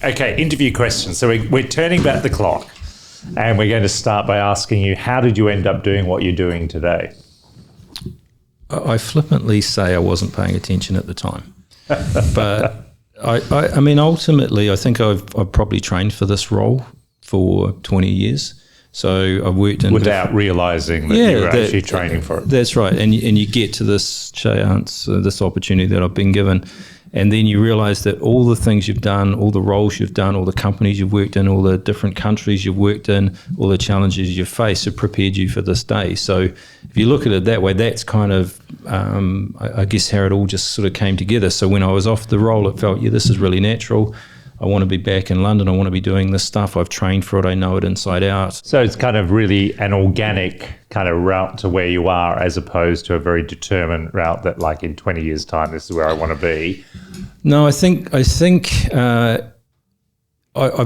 Okay, interview questions. So we're turning back the clock, and we're going to start by asking you, how did you end up doing what you're doing today? I flippantly say I wasn't paying attention at the time. But I mean, ultimately, I think I've probably trained for this role for 20 years. So I've worked in... Without realising that you were actually training for it. That's right. And you get to this chance, this opportunity that I've been given, and then you realise that all the things you've done, all the roles you've done, all the companies you've worked in, all the different countries you've worked in, all the challenges you've faced have prepared you for this day. So if you look at it that way, that's kind of, I guess, how it all just sort of came together. So when I was off the role, it felt, this is really natural. I want to be back in London. I want to be doing this stuff. I've trained for it. I know it inside out. So it's kind of really an organic kind of route to where you are, as opposed to a very determined route that, like, in 20 years' time, this is where I want to be. No, I think I've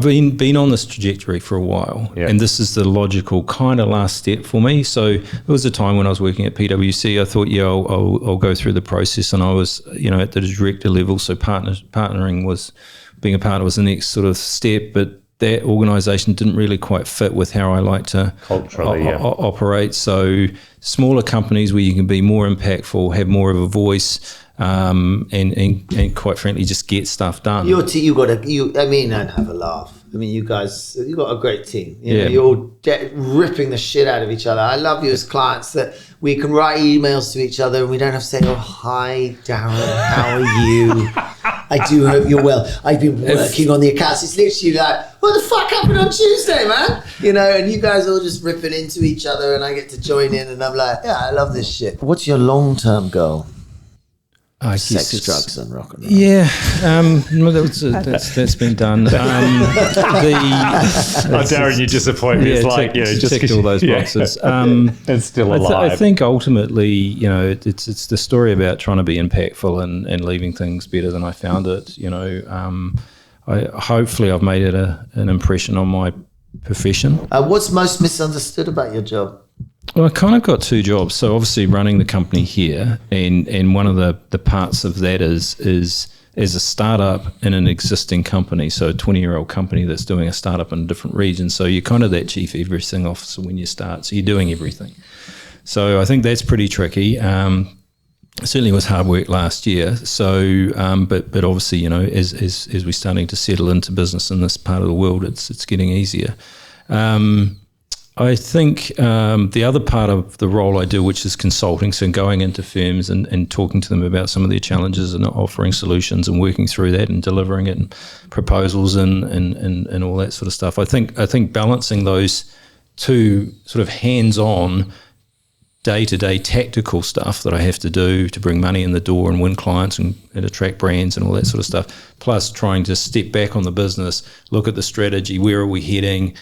been on this trajectory for a while, and this is the logical kind of last step for me. So there was a time when I was working at PwC, I thought, I'll go through the process, and I was, at the director level. So partnering was... being a partner was the next sort of step, but that organisation didn't really quite fit with how I like to culturally operate. So smaller companies where you can be more impactful, have more of a voice, and quite frankly, just get stuff done. And have a laugh. I mean, you guys, you've got a great team. You're all ripping the shit out of each other. I love you as clients, that we can write emails to each other and we don't have to say, hi, Darren, how are you? I do hope you're well. I've been working on the accounts. It's literally like, what the fuck happened on Tuesday, man? And you guys all just ripping into each other, and I get to join in, and I'm like, I love this shit. What's your long-term goal? Sex, drugs, and rock and roll. Yeah, that's been done. Darren, you disappoint me. It's ticked all those boxes. It's still alive. I think ultimately, it's the story about trying to be impactful and leaving things better than I found it. Hopefully I've made it an impression on my profession. What's most misunderstood about your job? Well, I kind of got two jobs. So obviously running the company here, and one of the parts of that is as a startup in an existing company, so a 20-year-old company that's doing a startup in a different region. So you're kind of that chief everything officer when you start. So you're doing everything. So I think that's pretty tricky. Certainly was hard work last year. So, but obviously, as we're starting to settle into business in this part of the world, it's getting easier. I think the other part of the role I do, which is consulting, so going into firms and talking to them about some of their challenges and offering solutions and working through that and delivering it and proposals and all that sort of stuff. I think balancing those two sort of hands-on, day-to-day tactical stuff that I have to do to bring money in the door and win clients and attract brands and all that sort of stuff, plus trying to step back on the business, look at the strategy, where are we heading,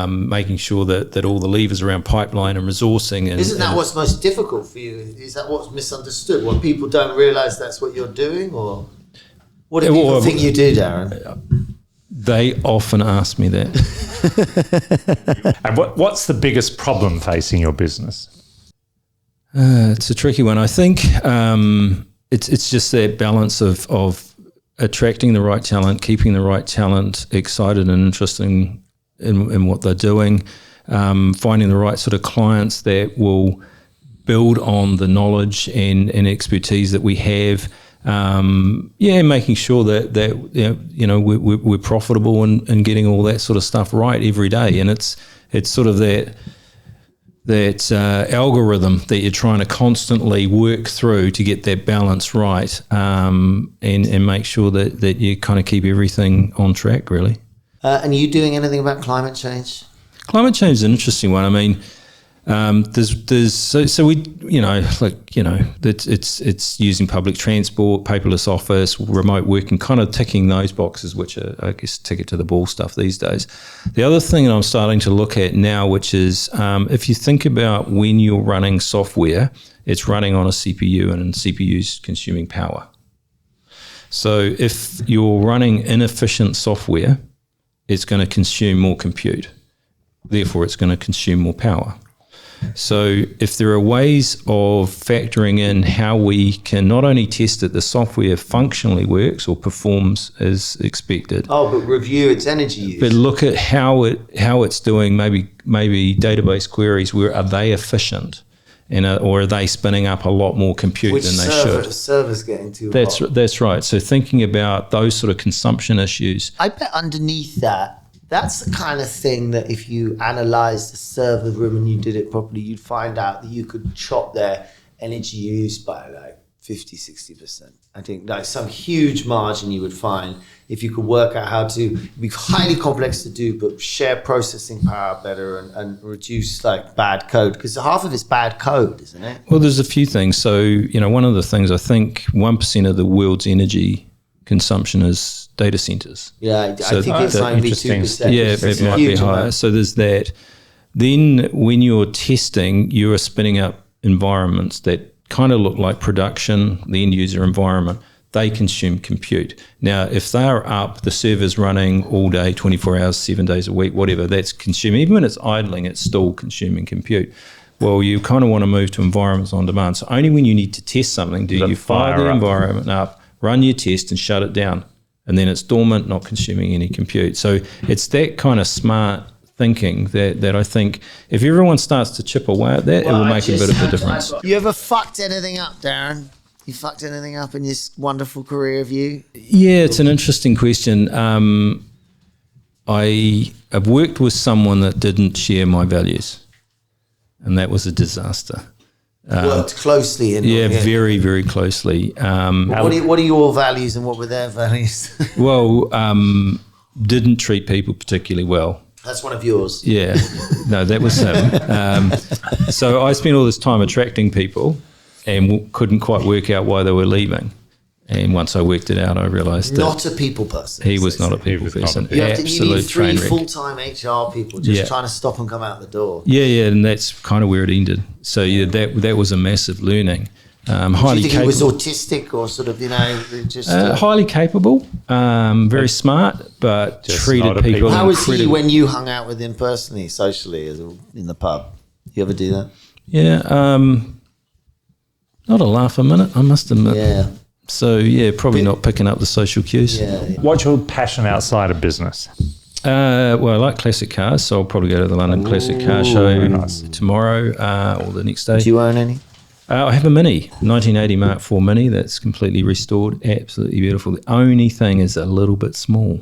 making sure that all the levers around pipeline and resourcing. Isn't that what's most difficult for you? Is that what's misunderstood? What people don't realise that's what you're doing? Or what do people think you do, Darren? They often ask me that. And what's the biggest problem facing your business? It's a tricky one. I think it's just that balance of attracting the right talent, keeping the right talent excited and interested in what they're doing, finding the right sort of clients that will build on the knowledge and expertise that we have. Making sure that we're profitable and getting all that sort of stuff right every day. And it's sort of that algorithm that you're trying to constantly work through to get that balance right, and make sure that you kind of keep everything on track, really. And are you doing anything about climate change? Climate change is an interesting one. I mean, it's using public transport, paperless office, remote working, kind of ticking those boxes, which are, I guess, ticket to the ball stuff these days. The other thing that I'm starting to look at now, which is if you think about when you're running software, it's running on a CPU, and CPU's consuming power. So if you're running inefficient software, it's going to consume more compute. Therefore, it's going to consume more power. So if there are ways of factoring in how we can not only test that the software functionally works or performs as expected, but review its energy use. but look at how it's doing. Maybe database queries, where are they efficient, and or are they spinning up a lot more compute than they should? Server's getting too That's hot. that's right. So thinking about those sort of consumption issues. I bet underneath that's the kind of thing that if you analyze the server room and you did it properly, you'd find out that you could chop their energy use by like 50, 60%. I think like some huge margin you would find if you could work out how to, it'd be highly complex to do, but share processing power better and reduce like bad code, because half of it's bad code, isn't it? Well, there's a few things. So, one of the things, I think 1% of the world's energy consumption is data centers. Yeah, So I think it's that- only interesting. 2%. Yeah, It's it a might be huge higher. amount. So there's that. Then when you're testing, you are spinning up environments that kind of look like production, the end user environment. They consume compute. Now, if they're up, the server's running all day, 24 hours, 7 days a week, whatever, that's consuming. Even when it's idling, it's still consuming compute. Well, you kind of want to move to environments on demand. So only when you need to test something do you fire the environment up, run your test and shut it down. And then it's dormant, not consuming any compute. So it's that kind of smart thinking that I think if everyone starts to chip away at that, it will make a bit of a difference. You ever fucked anything up, Darren? You fucked anything up in this wonderful career of you? Yeah, it's an interesting question. I've worked with someone that didn't share my values, and that was a disaster. Worked closely in Very, very closely. What are your values and what were their values? Well, didn't treat people particularly well. That's one of yours. Yeah, no, that was him. So I spent all this time attracting people and couldn't quite work out why they were leaving. And once I worked it out, I realised that Not a people person. he was not a people person. You Absolute need three train wreck. full-time HR people just trying to stop them come out the door. Yeah, and that's kind of where it ended. So that was a massive learning. Do Highly you think he was capable. autistic or sort of, just... Highly capable, very smart, but Just treated not a people people. How was he incredibly. when you hung out with him personally, socially, in the pub? You ever do that? Yeah, not a laugh a minute, I must admit. Yeah. So yeah, probably not picking up the social cues. Yeah. What's your passion outside of business? Well, I like classic cars, so I'll probably go to the London Classic Car Show tomorrow or the next day. Do you own any? I have a Mini, 1980 Mark IV Mini that's completely restored, absolutely beautiful. The only thing is a little bit small.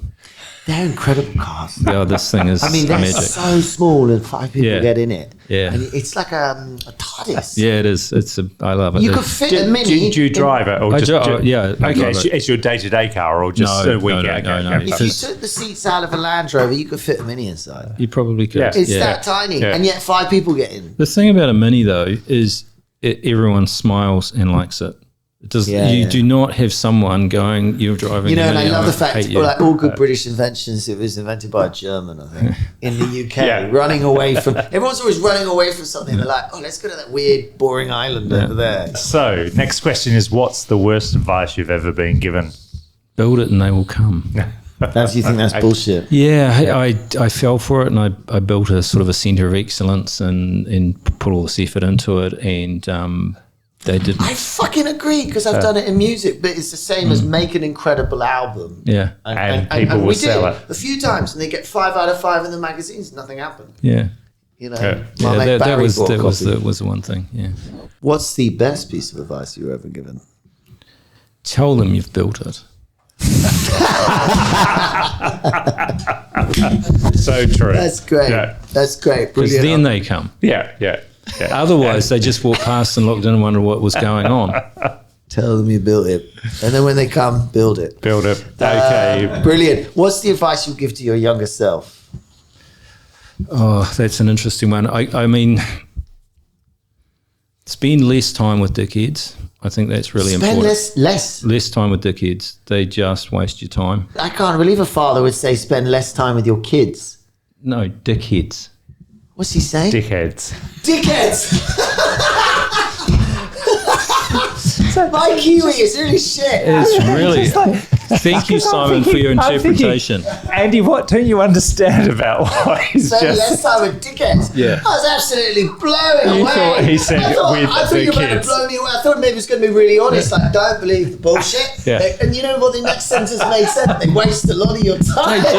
They're incredible cars. Yeah, this thing is I mean, they're magic. so small and 5 people Yeah. get in it. Yeah. And it's like a TARDIS. Yeah, it is. I love it. You could fit a Mini. Do you drive it? Or I just, do- yeah, I Okay, drive it. it's your day-to-day car or just No, a weekend? no, no. Okay. If you took the seats out of a Land Rover, you could fit a Mini inside. You probably could. Yeah. It's yeah. that tiny, Yeah. and yet 5 people get in. The thing about a Mini though is everyone smiles and likes it. It does. Yeah, you yeah. do not have someone going, "You're driving." You know, a and I Mini, love the fact, hate you." like all good British inventions, it was invented by a German, I think, in the UK. Yeah. Running away from, everyone's always running away from something. They're like, oh, let's go to that weird, boring island over there. So, next question is, what's the worst advice you've ever been given? Build it and they will come. You think that's bullshit? Yeah, I fell for it and I built a sort of a centre of excellence and put all this effort into it and they didn't. I fucking agree, because I've done it in music, but it's the same as make an incredible album. Yeah, And people will we sell did it. a few times, and they get 5 out of 5 in the magazines. Nothing happened. yeah. You know, Yeah. my mate that Barry was bought a copy. the one thing. Yeah, What's the best piece of advice you were ever given? tell them you've built it. So true. That's great. Yeah. That's great. Because Brilliant. then they come. Yeah. Otherwise, they just walk past and looked in and wondered what was going on. Tell them you built it, and then when they come, build it. Build it. Okay. Brilliant. What's the advice you give to your younger self? Oh, that's an interesting one. I mean, spend less time with dickheads. I think that's really Spend important. less. Time with dickheads. They just waste your time. I can't believe a father would say spend less time with your kids. No, dickheads. What's he saying? Dickheads. Dickheads. My Kiwi is really shit. It's really Thank you, Simon, for your interpretation. Andy, what don't you understand about why he's So just... last time with dickheads. Yeah. I was absolutely blown You away. thought he said I thought with you were the about to kids. blow me away. I thought maybe it was going to be really honest. Like, don't believe the bullshit. Yeah. And you know what? The next sentence made sense. They waste a lot of your time. They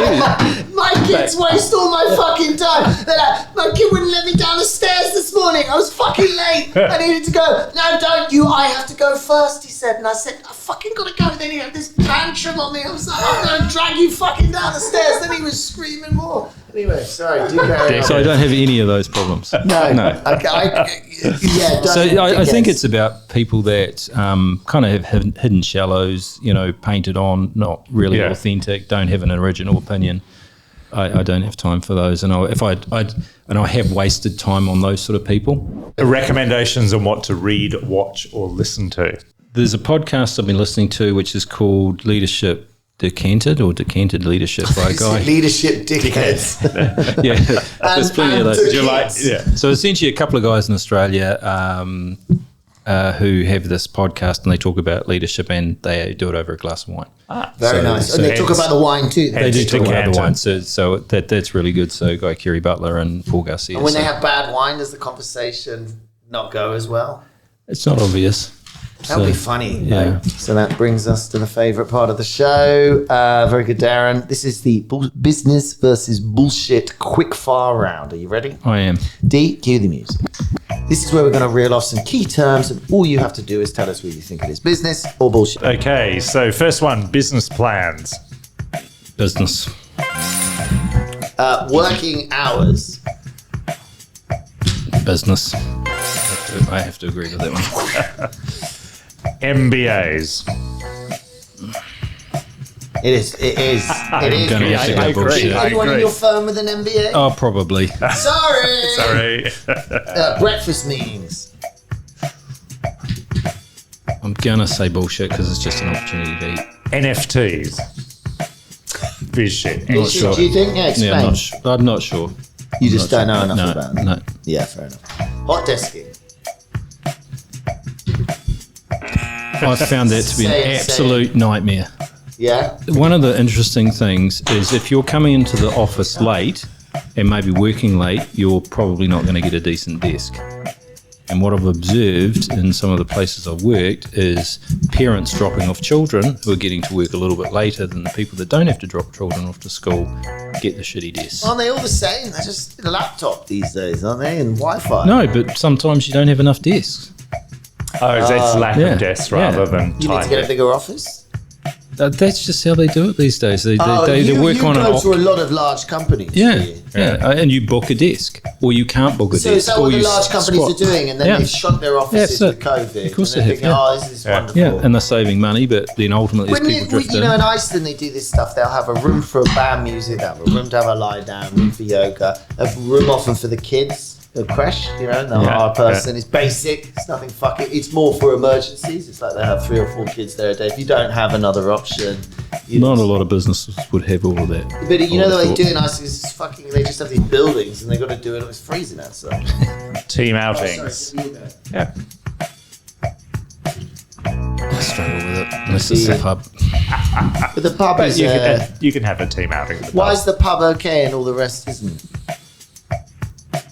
do. My kids waste all my fucking time. They're like, my kid wouldn't let me down the stairs this morning. I was fucking late. I needed to go. No, don't you. I have to go first, he said. And I said, I fucking got to go. Then he had this tantrum on me. I was like, I'm going to drag you fucking down the stairs. Then he was screaming more. Anyway, sorry. Do carry on. So I don't have any of those problems. No. No. Yeah, So I think it's about people that kind of have hidden shallows, painted on, not really authentic, don't have an original opinion. I don't have time for those, and I have wasted time on those sort of people. Recommendations on what to read, watch, or listen to. There's a podcast I've been listening to which is called Leadership Decanted or Decanted Leadership by a guy. Leadership dickheads. Yeah, there's plenty of those. Would you like? Yeah. So essentially, a couple of guys in Australia who have this podcast, and they talk about leadership, and they do it over a glass of wine. Very nice. And they talk about the wine too. They do talk about Decanted. the wine, so that's really good. So guy Oury Butler and Paul Garcia. And when they have bad wine, does the conversation not go as well? It's not obvious. That would be funny. Yeah. So that brings us to the favourite part of the show. Very good, Darren. This is the business versus bullshit quick fire round. Are you ready? I am. D, cue the music. This is where we're going to reel off some key terms, and all you have to do is tell us whether you think it is business or bullshit. Okay, so first one, business plans. Business. Working hours. Business. I have to agree with that one. MBAs. It is. I'm going to have to go bullshit. Anyone in your firm with an MBA? Oh, probably. Sorry. Sorry. Breakfast meetings. I'm going to say bullshit because it's just an opportunity to eat. NFTs. Biz shit. I'm not sure. Do you think? Yeah, explain. Yeah, I'm not sure. You just don't know No, enough about it. no. Yeah, fair enough. Hot desking. I found that to be an Same. absolute nightmare. Yeah. One of the interesting things is if you're coming into the office late and maybe working late, you're probably not going to get a decent desk. And what I've observed in some of the places I've worked is parents dropping off children who are getting to work a little bit later than the people that don't have to drop children off to school get the shitty desks. Aren't they all the same? They're just a laptop these days, aren't they? And Wi-Fi. No, but sometimes you don't have enough desks. Oh, it's lack Yeah. of desks rather than You need time. to get a bigger office. That's just how they do it these days. They You work on an go to a lot of large companies. Yeah, do you? yeah, and you book a desk, or you can't book a So desk. is that or what the you large companies squat. are doing? And then Yeah. they've shrunk their offices Yeah, with COVID. of course and they they're have, thinking, yeah. oh, this is wonderful. Yeah, and they're saving money, but then ultimately as Wouldn't people it, drift in in. Iceland they do this stuff. They'll have a room for band music, they'll have a room to have a lie down, room for yoga, a room often for the kids, a creche, the hard person. It's basic, it's nothing fucking, it's more for emergencies. It's like they have 3 or 4 kids there a day. If you don't have another option, Not a lot of businesses would have all of that. But you know I what they thought. do in Iceland is fucking, they just have these buildings and they've got to do it, it's freezing outside. Team Oh, outings. Yeah. I struggle with it, unless it's a pub. But the pub But is, you can have a team outing. at the why pub. is the pub okay and all the rest isn't?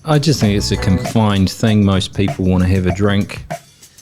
I just think it's a confined thing. Most people want to have a drink.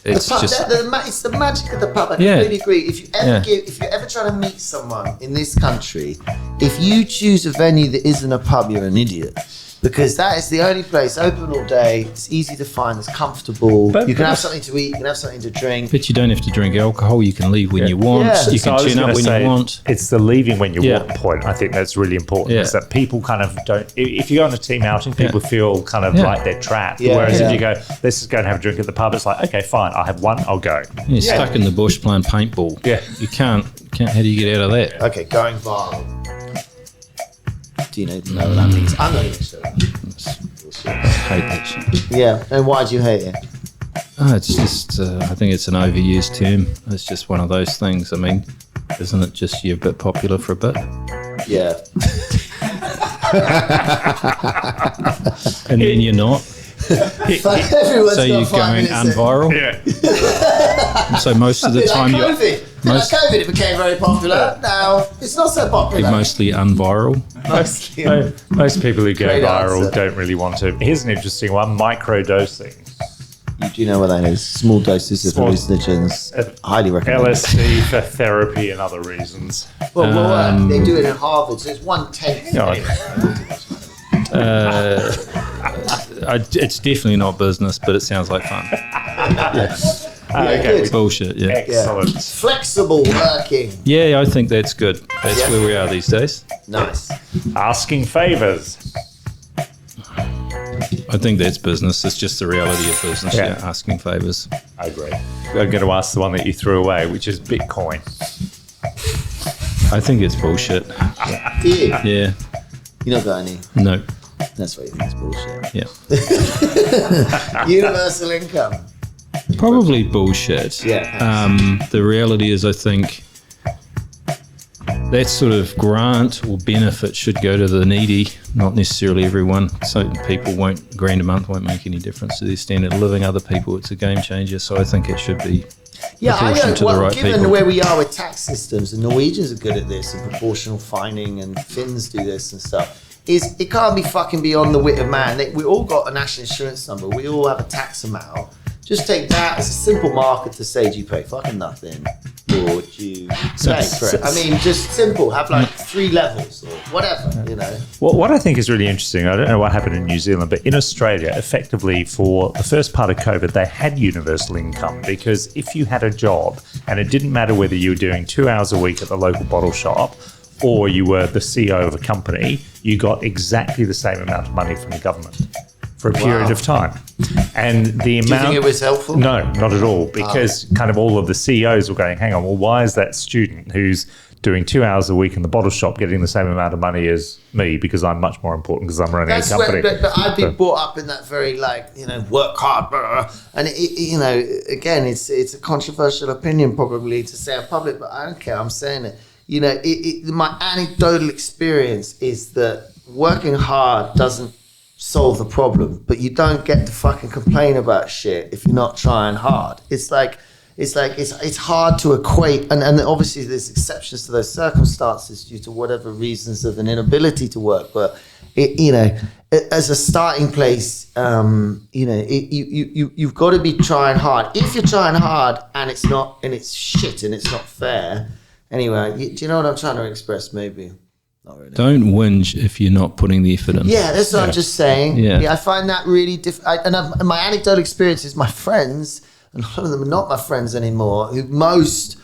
It's The pub, just it's the magic of the pub. I Yeah. completely agree. If you ever Yeah. if you ever try to meet someone in this country, if you choose a venue that isn't a pub, you're an idiot. Because that is the only place open all day. It's easy to find. It's comfortable. But- you can but- have something to eat. You can have something to drink. but you don't have to drink alcohol. You can leave when you want. Yeah. You So I can was turn up gonna when say, you want. It's the leaving when you Yeah. want point. I think that's really important. Yeah. Is that people kind of don't. If you go on a team outing, people feel kind of Yeah. like they're trapped. Yeah. Whereas Yeah. if you go, let's just go and have a drink at the pub, it's like, okay, fine, I'll have one, I'll go. You're stuck in the bush playing paintball. Yeah. You can't. How do you get out of that? Okay, going viral. Do you know what that means? I'm not even sure. I hate that shit. Yeah, and why do you hate it? Oh, it's just, I think it's an overused term. It's just one of those things. I mean, isn't it just you're a bit popular for a bit? Yeah. And then you're not? Everyone's So got you're 5 going minutes in. unviral? Yeah. So most of the Like time you're... COVID. COVID, it became very popular. Now it's not so popular. Mostly unviral. Most people who go Great viral answer. don't really want to. Here's an interesting one: microdosing. Do you know what that is? Small doses of Small- hallucinogens. Highly recommended. LSD for therapy and other reasons. Well, they do it in Harvard, so it's 1/10. Yeah. It's definitely not business, but it sounds like fun. Okay, good. Bullshit, yeah. excellent. Flexible working. Yeah, I think that's good. That's Yeah. where we are these days. Nice. Asking favors. I think that's business. It's just the reality of business, Yeah. asking favors. I agree. I'm going to ask the one that you threw away, which is Bitcoin. I think it's bullshit. Do you? Yeah. You not got any? No. That's why you think it's bullshit. Yeah. Universal income. Probably bullshit. Yeah. The reality is, I think that sort of grant or benefit should go to the needy, not necessarily everyone. Certain people grand a month won't make any difference to their standard of living. Other people, it's a game changer. So I think it should be Yeah, I proportion know. to the Well, right given people. where we are with tax systems, the Norwegians are good at this, and proportional fining, and Finns do this and stuff. It can't be fucking beyond the wit of man. We all got a national insurance number. We all have a tax amount. Just take that as a simple marker to say, do you pay fucking nothing? Or do you pay for it? I mean, just simple. Have like 3 levels or whatever, you know. Well, what I think is really interesting, I don't know what happened in New Zealand, but in Australia, effectively for the first part of COVID, they had universal income because if you had a job and it didn't matter whether you were doing 2 hours a week at the local bottle shop or you were the CEO of a company, you got exactly the same amount of money from the government for a period of time. And the amount... Do you think it was helpful? No, not at all, because kind of all of the CEOs were going, hang on, well, why is that student who's doing 2 hours a week in the bottle shop getting the same amount of money as me because I'm much more important because I'm running That's a company? where, but I've been brought up in that very, like, you know, work hard, blah, and you know, again, it's a controversial opinion probably to say in public, but I don't care. I'm saying it. You know, my anecdotal experience is that working hard doesn't solve the problem, but you don't get to fucking complain about shit if you're not trying hard. It's hard to equate, and obviously there's exceptions to those circumstances due to whatever reasons of an inability to work, but as a starting place, you've got to be trying hard. If you're trying hard and it's shit and it's not fair, anyway, do you know what I'm trying to express? Maybe not really. Don't whinge if you're not putting the effort in. Yeah, that's what I'm just saying. Yeah. I find that really difficult. And my anecdotal experience is my friends, and a lot of them are not my friends anymore, who and always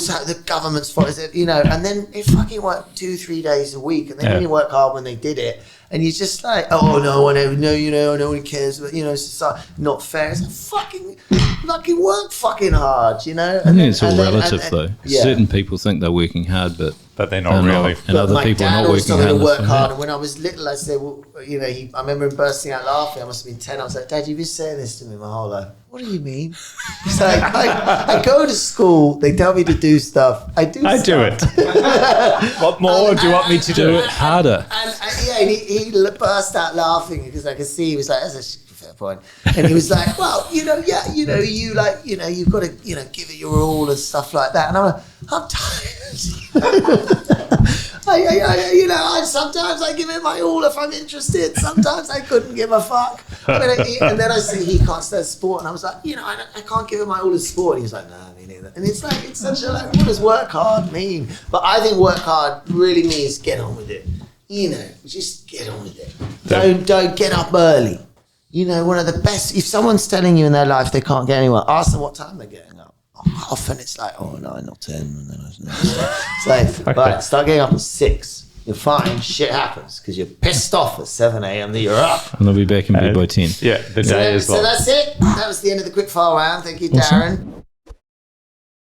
have the government's fault, and then they fucking work 2-3 days a week, and they didn't work hard when they did it. And you're just like, oh, no one cares, but, it's just like not fair. It's like, fucking work fucking hard, I think it's all relative, though. Yeah. Certain people think they're working hard, but they're not really. And other my people dad are not always working told me hard. to work hard. And when I was little, I said, well, I remember him bursting out laughing. I must have been 10. I was like, Dad, you've been saying this to me my whole life. What do you mean? He's like, I go to school. They tell me to do stuff. I do it. What more do you want me to do? Do it harder. And he burst out laughing because I could see he was like, that's a fair point. And he was like, well, you've got to, give it your all and stuff like that. And I'm like, I'm tired. Sometimes I give it my all if I'm interested. Sometimes I couldn't give a fuck. And then I see he can't stand sport, and I was like, I can't give it my all in sport. And he was like, no, me neither. And it's like, it's such a what does work hard mean? But I think work hard really means get on with it. Just get on with it. Don't get up early. One of the best. If someone's telling you in their life they can't get anywhere, ask them what time they're getting up. Often it's like, 9 or 10, and then it's like, right, start getting up at 6. You're fine. Shit happens because you're pissed off at 7 a.m. that you're up. And they'll be back in bed by 10. Yeah, the day as well. So that's it. That was the end of the quick fire round. Thank you, Darren.